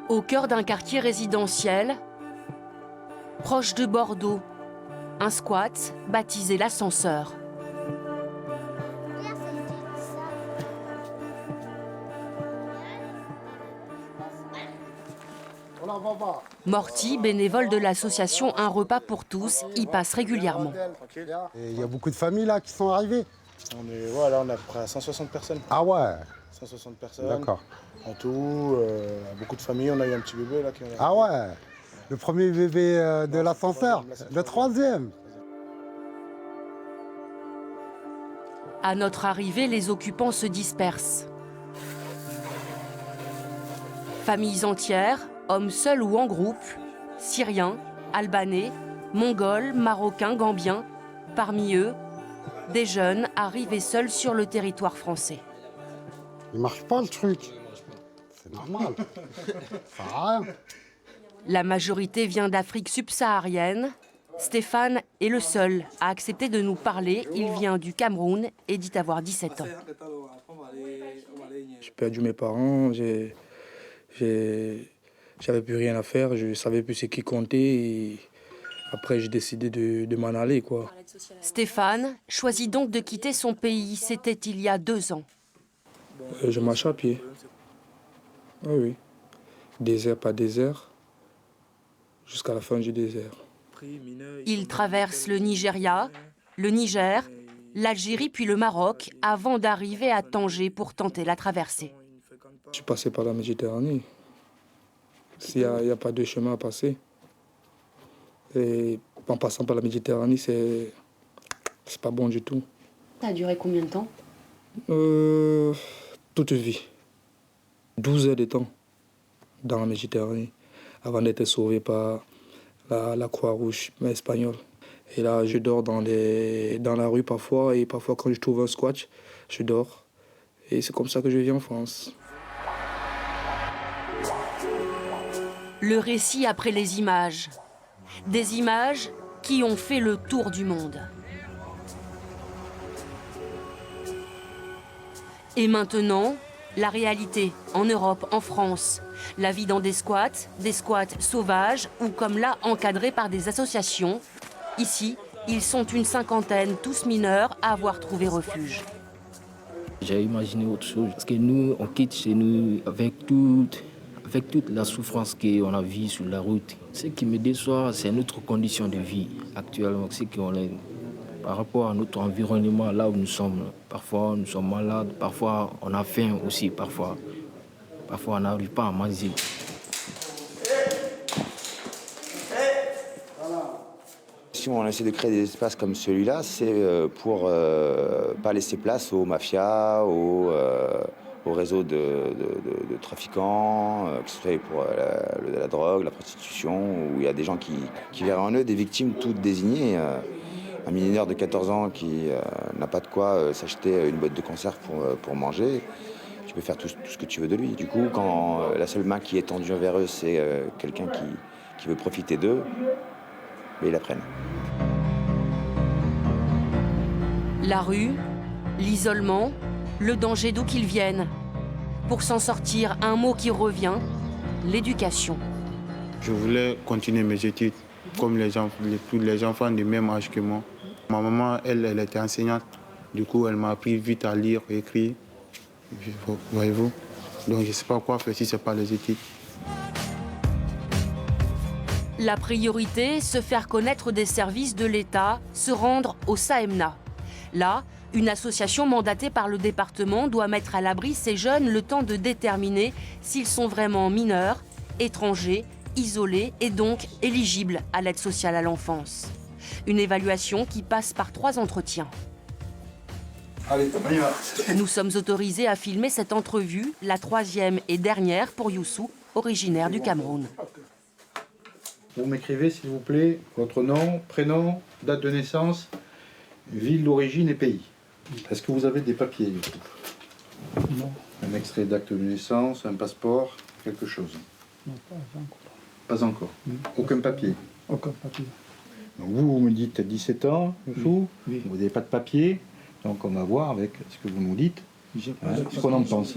Au cœur d'un quartier résidentiel, proche de Bordeaux, un squat baptisé l'Ascenseur. Morty, bénévole de l'association Un repas pour tous, y passe régulièrement. Il y a beaucoup de familles là qui sont arrivées. Voilà, on a à peu près 160 personnes. Ah ouais. 160 personnes. D'accord. En tout, beaucoup de familles. On a eu un petit bébé là. Ah ouais. Le premier bébé de l'ascenseur. Le troisième. À notre arrivée, les occupants se dispersent. Familles entières, hommes seuls ou en groupe, Syriens, Albanais, Mongols, Marocains, Gambiens. Parmi eux, des jeunes arrivés seuls sur le territoire français. Il marche pas le truc. C'est normal. Ça sert à rien. La majorité vient d'Afrique subsaharienne. Stéphane est le seul à accepter de nous parler. Il vient du Cameroun et dit avoir 17 ans. J'ai perdu mes parents. J'avais plus rien à faire. Je savais plus ce qui comptait. Et après, j'ai décidé de m'en aller, quoi. Stéphane choisit donc de quitter son pays. C'était il y a 2 ans. Je marche à pied. Ah oui. Désert par désert. Jusqu'à la fin du désert. Il traverse le Nigeria, le Niger, l'Algérie puis le Maroc avant d'arriver à Tanger pour tenter la traversée. Je suis passé par la Méditerranée. S'il n'y a pas de chemin à passer. Et en passant par la Méditerranée, c'est pas bon du tout. Ça a duré combien de temps? Toute vie. 12 heures de temps dans la Méditerranée avant d'être sauvé par la Croix-Rouge espagnole. Et là, je dors dans la rue parfois, et parfois quand je trouve un squat, je dors. Et c'est comme ça que je vis en France. Le récit après les images. Des images qui ont fait le tour du monde. Et maintenant, la réalité en Europe, en France. La vie dans des squats sauvages ou comme là encadrés par des associations. Ici, ils sont une cinquantaine, tous mineurs, à avoir trouvé refuge. J'ai imaginé autre chose, parce que nous, on quitte chez nous avec toute la souffrance qu'on a vue sur la route. Ce qui me déçoit, c'est notre condition de vie actuellement, c'est qu'on est par rapport à notre environnement, là où nous sommes. Parfois, nous sommes malades, parfois, on a faim aussi, parfois on n'arrive pas à manger. Si on essaie de créer des espaces comme celui-là, c'est pour pas laisser place aux mafias, aux réseaux de trafiquants, que ce soit pour la drogue, la prostitution, où il y a des gens qui verraient en eux des victimes toutes désignées. Un mineur de 14 ans qui n'a pas de quoi s'acheter une boîte de conserve pour manger, tu peux faire tout ce que tu veux de lui. Du coup, quand la seule main qui est tendue vers eux, c'est quelqu'un qui veut profiter d'eux, mais ils la prennent. La rue, l'isolement, le danger d'où qu'ils viennent. Pour s'en sortir, un mot qui revient, l'éducation. Je voulais continuer mes études comme tous les enfants du même âge que moi. Ma maman, elle était enseignante. Du coup, elle m'a appris vite à lire et écrire. Voyez-vous. Donc, je ne sais pas quoi faire si ce n'est pas les études. La priorité, se faire connaître des services de l'État, se rendre au SAEMNA. Là, une association mandatée par le département doit mettre à l'abri ces jeunes le temps de déterminer s'ils sont vraiment mineurs, étrangers, isolés et donc éligibles à l'aide sociale à l'enfance. Une évaluation qui passe par 3 entretiens. Allez, on y va. Nous sommes autorisés à filmer cette entrevue, la 3e et dernière pour Youssou, originaire du Cameroun. Vous m'écrivez, s'il vous plaît, votre nom, prénom, date de naissance, ville d'origine et pays. Est-ce que vous avez des papiers, Youssou? Non. Un extrait d'acte de naissance, un passeport, quelque chose? Non, pas encore. Pas encore. Aucun papier? Aucun papier. Donc vous me dites 17 ans, Youssou, Oui. vous n'avez pas de papier, donc on va voir avec ce que vous nous dites. ce qu'on en pense.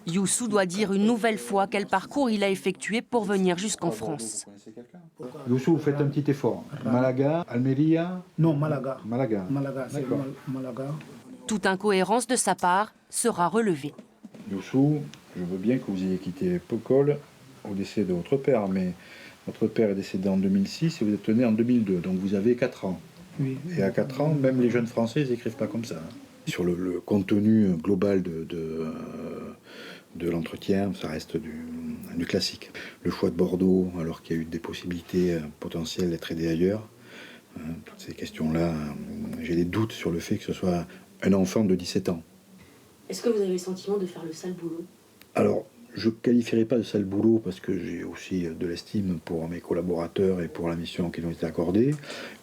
Youssou doit dire une nouvelle fois quel parcours il a effectué pour venir jusqu'en France. Youssou, vous faites un petit effort. Malaga, Almeria. Non, Malaga. Malaga. Malaga, c'est D'accord. Malaga. Toute incohérence de sa part sera relevée. Youssou, je veux bien que vous ayez quitté Pocol au décès de votre père, mais votre père est décédé en 2006 et vous êtes né en 2002, donc vous avez 4 ans. Oui. Et à 4 ans, même les jeunes Français, ils n'écrivent pas comme ça. Sur le contenu global de l'entretien, ça reste du classique. Le choix de Bordeaux, alors qu'il y a eu des possibilités potentielles d'être aidé ailleurs, toutes ces questions-là, j'ai des doutes sur le fait que ce soit un enfant de 17 ans. Est-ce que vous avez le sentiment de faire le sale boulot? Alors, je ne qualifierais pas de sale boulot parce que j'ai aussi de l'estime pour mes collaborateurs et pour la mission qui nous a été accordée,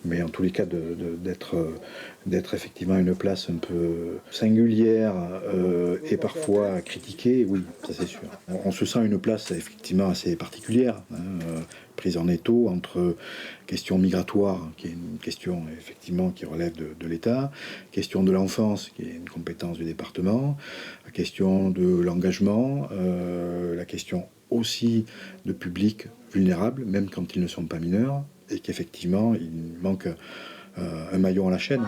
mais en tous les cas d'être effectivement à une place un peu singulière et parfois critiquée, oui, ça c'est sûr. On se sent une place effectivement assez particulière, prise en étau entre question migratoire, qui est une question effectivement qui relève de l'État, question de l'enfance, qui est une compétence du département, la question de l'engagement, la question aussi de publics vulnérables, même quand ils ne sont pas mineurs, et qu'effectivement il manque un maillon à la chaîne.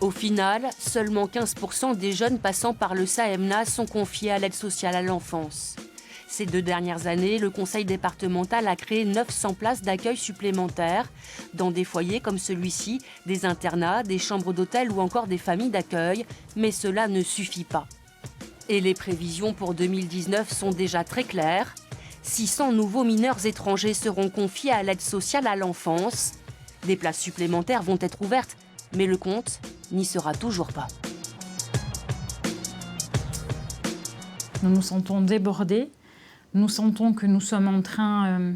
Au final, seulement 15% des jeunes passant par le SAEMNA sont confiés à l'aide sociale à l'enfance. Ces 2 dernières années, le conseil départemental a créé 900 places d'accueil supplémentaires dans des foyers comme celui-ci, des internats, des chambres d'hôtel ou encore des familles d'accueil, mais cela ne suffit pas. Et les prévisions pour 2019 sont déjà très claires. 600 nouveaux mineurs étrangers seront confiés à l'aide sociale à l'enfance. Des places supplémentaires vont être ouvertes, mais le compte n'y sera toujours pas. Nous nous sentons débordés. Nous sentons que nous sommes en train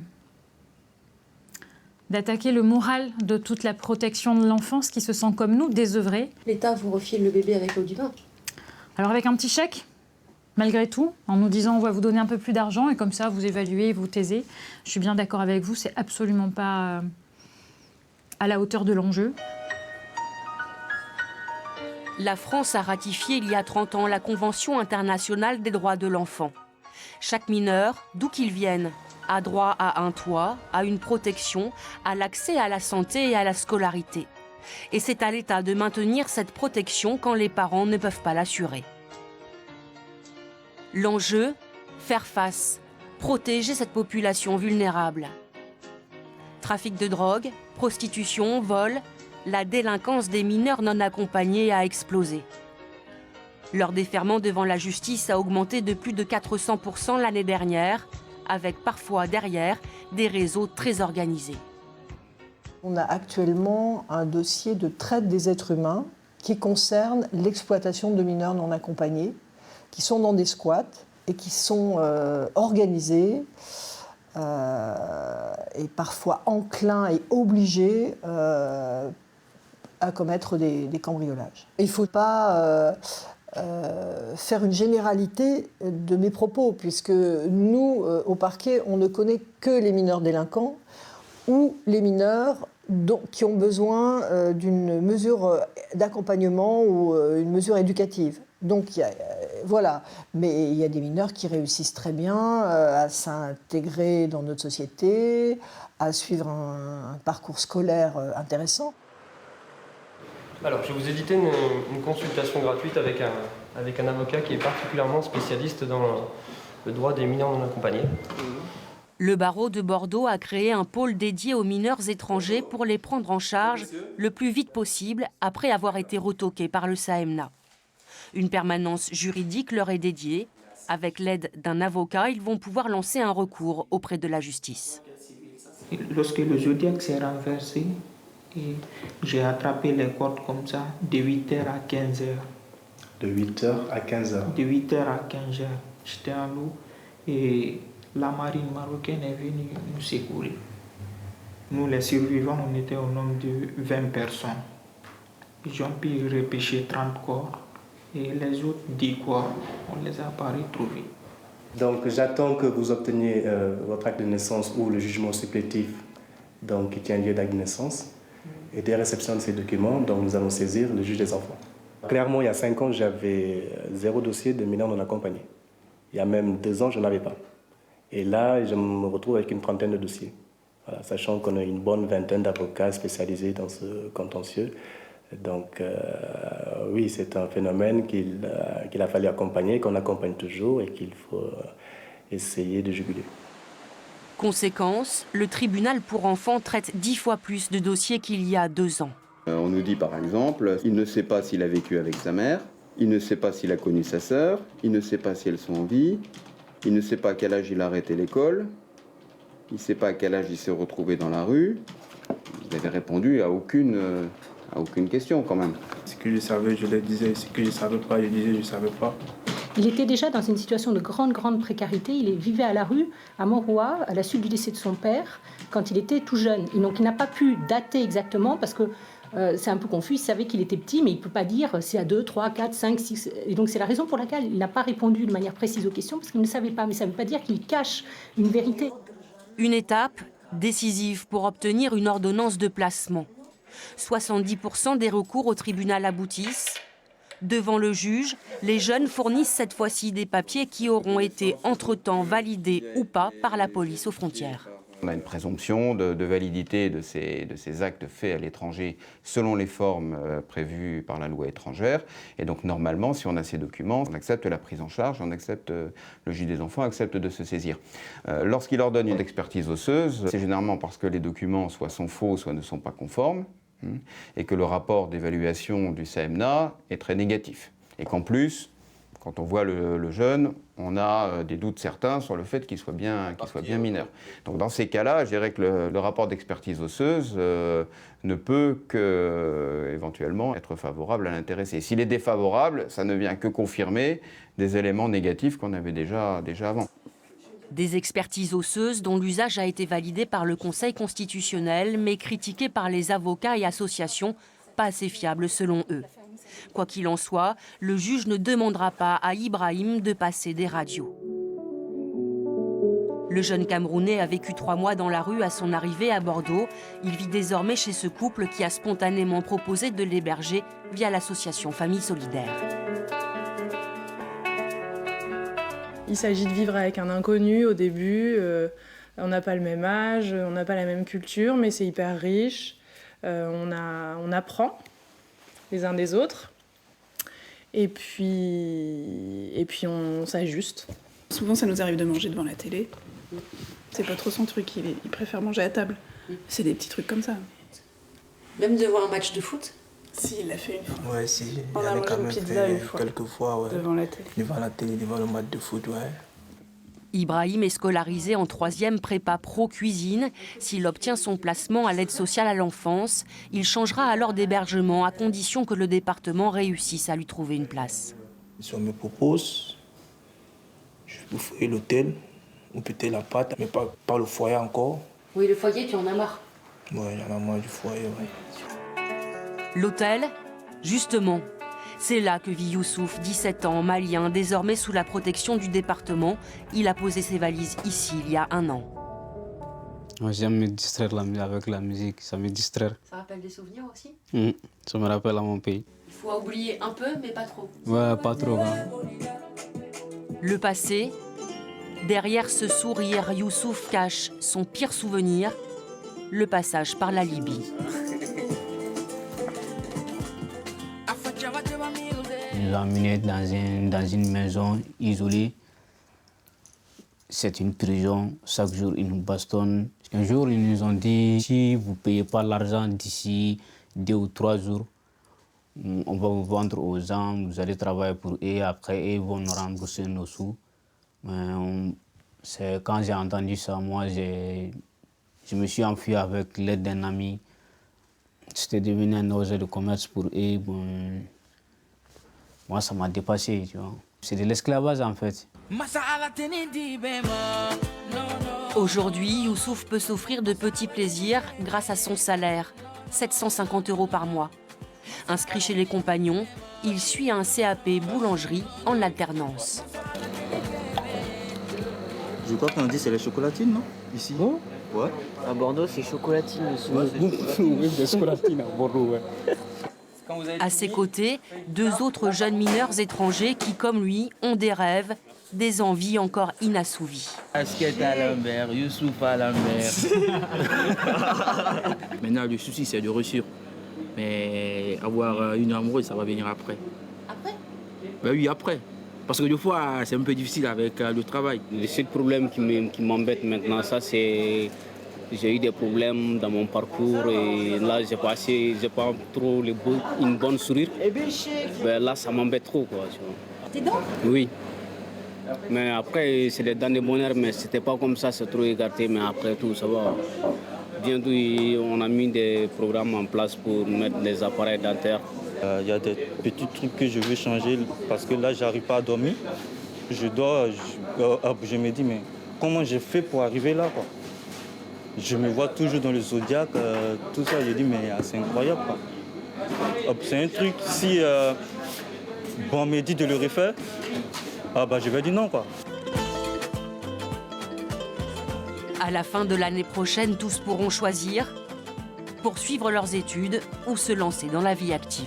d'attaquer le moral de toute la protection de l'enfance qui se sent comme nous désœuvrée. L'État vous refile le bébé avec l'eau du bain. Alors avec un petit chèque, malgré tout, en nous disant on va vous donner un peu plus d'argent et comme ça vous évaluez, vous taisez. Je suis bien d'accord avec vous, c'est absolument pas à la hauteur de l'enjeu. La France a ratifié il y a 30 ans la Convention internationale des droits de l'enfant. Chaque mineur, d'où qu'il vienne, a droit à un toit, à une protection, à l'accès à la santé et à la scolarité. Et c'est à l'État de maintenir cette protection quand les parents ne peuvent pas l'assurer. L'enjeu, faire face, protéger cette population vulnérable. Trafic de drogue, prostitution, vol, la délinquance des mineurs non accompagnés a explosé. Leur déferment devant la justice a augmenté de plus de 400% l'année dernière, avec parfois derrière des réseaux très organisés. On a actuellement un dossier de traite des êtres humains qui concerne l'exploitation de mineurs non accompagnés, qui sont dans des squats et qui sont organisés et parfois enclins et obligés à commettre des cambriolages. Il ne faut pas faire une généralité de mes propos, puisque nous, au parquet, on ne connaît que les mineurs délinquants ou les mineurs qui ont besoin d'une mesure d'accompagnement ou une mesure éducative. Donc, voilà. Mais il y a des mineurs qui réussissent très bien à s'intégrer dans notre société, à suivre un parcours scolaire intéressant. Alors, je vais vous éditer une consultation gratuite avec un avocat qui est particulièrement spécialiste dans le droit des mineurs non accompagnés. Le barreau de Bordeaux a créé un pôle dédié aux mineurs étrangers pour les prendre en charge le plus vite possible après avoir été retoqués par le SAEMNA. Une permanence juridique leur est dédiée. Avec l'aide d'un avocat, ils vont pouvoir lancer un recours auprès de la justice. Lorsque le zodiaque s'est renversé, et j'ai attrapé les cordes comme ça, de 8h à 15h. De 8h à 15h. De 8h à 15h. J'étais à l'eau et la marine marocaine est venue nous secourir. Nous, les survivants, on était au nombre de 20 personnes. Ils ont pu repêcher 30 corps et les autres 10 corps, on les a pas retrouvés. Donc j'attends que vous obteniez votre acte de naissance ou le jugement supplétif donc, qui tient lieu d'acte de naissance. et dès réception de ces documents, donc nous allons saisir le juge des enfants. Clairement, il y a 5 ans, j'avais 0 dossier de mineurs non accompagnés. Il y a même 2 ans, je n'en avais pas. Et là, je me retrouve avec une trentaine de dossiers. Voilà, sachant qu'on a une bonne vingtaine d'avocats spécialisés dans ce contentieux. Donc oui, c'est un phénomène qu'il a fallu accompagner, qu'on accompagne toujours et qu'il faut essayer de juguler. Conséquence, le tribunal pour enfants traite 10 fois plus de dossiers qu'il y a 2 ans. On nous dit par exemple, il ne sait pas s'il a vécu avec sa mère, il ne sait pas s'il a connu sa sœur, il ne sait pas si elles sont en vie, il ne sait pas à quel âge il a arrêté l'école, il ne sait pas à quel âge il s'est retrouvé dans la rue. Vous avez répondu à aucune question quand même. Ce que je savais, je le disais. Ce que je ne savais pas, je disais je ne savais pas. Il était déjà dans une situation de grande précarité. Il vivait à la rue, à Moroa, à la suite du décès de son père, quand il était tout jeune. Et donc il n'a pas pu dater exactement parce que c'est un peu confus. Il savait qu'il était petit, mais il ne peut pas dire c'est à 2, 3, 4, 5, 6. Et donc c'est la raison pour laquelle il n'a pas répondu de manière précise aux questions, parce qu'il ne savait pas. Mais ça ne veut pas dire qu'il cache une vérité. Une étape décisive pour obtenir une ordonnance de placement. 70% des recours au tribunal aboutissent. Devant le juge, les jeunes fournissent cette fois-ci des papiers qui auront été entre-temps validés ou pas par la police aux frontières. On a une présomption de validité de ces actes faits à l'étranger selon les formes prévues par la loi étrangère. Et donc normalement, si on a ces documents, on accepte la prise en charge, on accepte, le juge des enfants accepte de se saisir. Lorsqu'il ordonne une expertise osseuse, c'est généralement parce que les documents soit sont faux, soit ne sont pas conformes, et que le rapport d'évaluation du CMNA est très négatif. Et qu'en plus, quand on voit le jeune, on a des doutes certains sur le fait qu'il soit bien mineur. Donc dans ces cas-là, je dirais que le rapport d'expertise osseuse ne peut éventuellement être favorable à l'intéressé. S'il est défavorable, ça ne vient que confirmer des éléments négatifs qu'on avait déjà avant. Des expertises osseuses dont l'usage a été validé par le Conseil constitutionnel, mais critiqué par les avocats et associations, pas assez fiables selon eux. Quoi qu'il en soit, le juge ne demandera pas à Ibrahim de passer des radios. Le jeune Camerounais a vécu 3 mois dans la rue à son arrivée à Bordeaux. Il vit désormais chez ce couple qui a spontanément proposé de l'héberger via l'association Famille Solidaire. Il s'agit de vivre avec un inconnu au début. On n'a pas le même âge, on n'a pas la même culture, mais c'est hyper riche. On apprend les uns des autres. Et puis on s'ajuste. Souvent, ça nous arrive de manger devant la télé. C'est pas trop son truc, il préfère manger à table. C'est des petits trucs comme ça. Même devant un match de foot? Si, il l'a fait une fois. Ouais, si. On a mangé une pizza une fois. Quelques fois, ouais. Devant la télé. Devant la télé, devant le match de foot, ouais. Ibrahim est scolarisé en 3e prépa pro cuisine. S'il obtient son placement à l'aide sociale à l'enfance, il changera alors d'hébergement à condition que le département réussisse à lui trouver une place. Si on me propose, je vous ferai l'hôtel ou peut-être la pâte, mais pas le foyer encore. Oui, le foyer, tu en as marre? Ouais, il y en a marre du foyer, ouais. L'hôtel, justement, c'est là que vit Youssouf, 17 ans, malien, désormais sous la protection du département. Il a posé ses valises ici il y a 1 an. J'aime me distraire avec la musique, ça me distrait. Ça rappelle des souvenirs aussi? Ça me rappelle à mon pays. Il faut oublier un peu, mais pas trop. Ouais, pas trop. Hein. Le passé, derrière ce sourire, Youssouf cache son pire souvenir, le passage par la Libye. Ils nous ont emmenés dans une maison isolée. C'est une prison. Chaque jour, ils nous bastonnent. Un jour, ils nous ont dit, si vous ne payez pas l'argent d'ici 2 ou 3 jours, on va vous vendre aux gens, vous allez travailler pour eux, après ils vont nous rembourser nos sous. Quand j'ai entendu ça, moi, je me suis enfui avec l'aide d'un ami. C'était devenu un objet de commerce pour eux. Moi, ça m'a dépassé, tu vois. C'est de l'esclavage, en fait. Aujourd'hui, Youssouf peut s'offrir de petits plaisirs grâce à son salaire, 750 € par mois. Inscrit chez les compagnons, il suit un CAP boulangerie en alternance. Je crois qu'on dit c'est les chocolatines, non? Ici. Ouais. À Bordeaux, c'est chocolatine aussi. Oui, des chocolatines à Bordeaux, ouais. À ses côtés, 2 autres jeunes mineurs étrangers qui, comme lui, ont des rêves, des envies encore inassouvies. Basket à Lambert, Youssouf à Lambert. Maintenant, le souci, c'est de réussir. Mais avoir une amoureuse, ça va venir après. Après? Ben oui, après. Parce que des fois, c'est un peu difficile avec le travail. Le seul problème qui m'embête maintenant, ça c'est... J'ai eu des problèmes dans mon parcours et là, j'ai pas trop une bonne sourire. Ben, là, ça m'embête trop, quoi. Tes dents? Oui. Mais après, c'est des dents de bonheur, mais c'était pas comme ça, c'est trop écarté. Mais après tout, ça va. Bientôt, on a mis des programmes en place pour mettre des appareils dentaires. Il y a des petits trucs que je veux changer parce que là, j'arrive pas à dormir. Je me dis, mais comment j'ai fait pour arriver là, quoi? Je me vois toujours dans le zodiaque, tout ça. Je dis, mais c'est incroyable, quoi. C'est un truc, si on me dit de le refaire, je vais dire non, quoi. À la fin de l'année prochaine, tous pourront choisir, poursuivre leurs études ou se lancer dans la vie active.